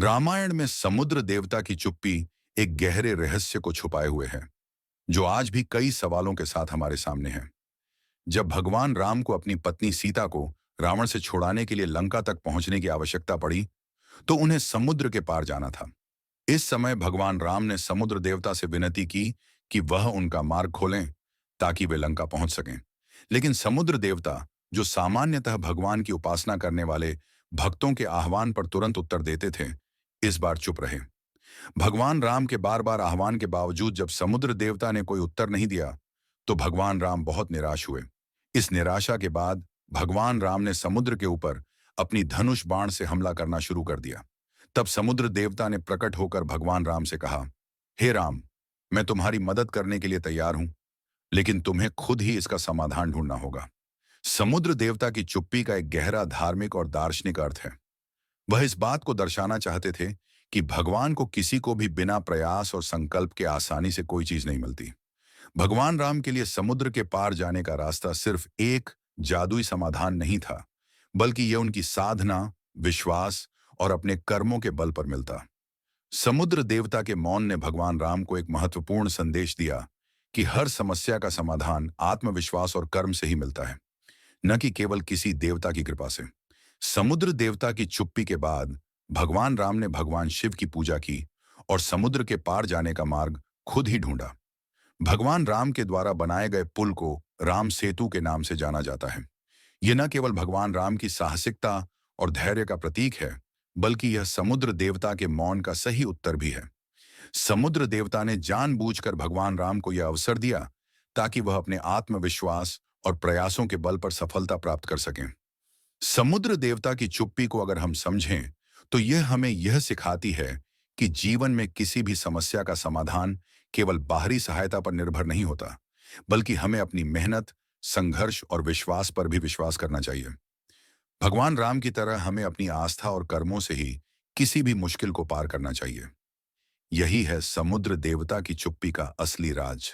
रामायण में समुद्र देवता की चुप्पी एक गहरे रहस्य को छुपाए हुए है, जो आज भी कई सवालों के साथ हमारे सामने है। जब भगवान राम को अपनी पत्नी सीता को रावण से छुड़ाने के लिए लंका तक पहुंचने की आवश्यकता पड़ी, तो उन्हें समुद्र के पार जाना था। इस समय भगवान राम ने समुद्र देवता से विनती की कि वह उनका मार्ग खोलें ताकि वे लंका पहुंच सकें। लेकिन समुद्र देवता, जो सामान्यतः भगवान की उपासना करने वाले भक्तों के आह्वान पर तुरंत उत्तर देते थे, इस बार चुप रहे। भगवान राम के बार बार आह्वान के बावजूद जब समुद्र देवता ने कोई उत्तर नहीं दिया, तो भगवान राम बहुत निराश हुए। इस निराशा के बाद भगवान राम ने समुद्र के ऊपर अपनी धनुष बाण से हमला करना शुरू कर दिया। तब समुद्र देवता ने प्रकट होकर भगवान राम से कहा, हे राम, मैं तुम्हारी मदद करने के लिए तैयार हूं, लेकिन तुम्हें खुद ही इसका समाधान ढूंढना होगा। समुद्र देवता की चुप्पी का एक गहरा धार्मिक और दार्शनिक अर्थ है। वह इस बात को दर्शाना चाहते थे कि भगवान को किसी को भी बिना प्रयास और संकल्प के आसानी से कोई चीज नहीं मिलती। भगवान राम के लिए समुद्र के पार जाने का रास्ता सिर्फ एक जादुई समाधान नहीं था, बल्कि यह उनकी साधना, विश्वास और अपने कर्मों के बल पर मिलता। समुद्र देवता के मौन ने भगवान राम को एक महत्वपूर्ण संदेश दिया कि हर समस्या का समाधान आत्मविश्वास और कर्म से ही मिलता है, न कि केवल किसी देवता की कृपा से। समुद्र देवता की चुप्पी के बाद भगवान राम ने भगवान शिव की पूजा की और समुद्र के पार जाने का मार्ग खुद ही ढूंढा। भगवान राम के द्वारा बनाए गए पुल को राम सेतु के नाम से जाना जाता है। यह न केवल भगवान राम की साहसिकता और धैर्य का प्रतीक है, बल्कि यह समुद्र देवता के मौन का सही उत्तर भी है। समुद्र देवता ने जानबूझकर भगवान राम को यह अवसर दिया ताकि वह अपने आत्मविश्वास और प्रयासों के बल पर सफलता प्राप्त कर सकें। समुद्र देवता की चुप्पी को अगर हम समझें, तो यह हमें यह सिखाती है कि जीवन में किसी भी समस्या का समाधान केवल बाहरी सहायता पर निर्भर नहीं होता, बल्कि हमें अपनी मेहनत, संघर्ष और विश्वास पर भी विश्वास करना चाहिए। भगवान राम की तरह हमें अपनी आस्था और कर्मों से ही किसी भी मुश्किल को पार करना चाहिए। यही है समुद्र देवता की चुप्पी का असली राज।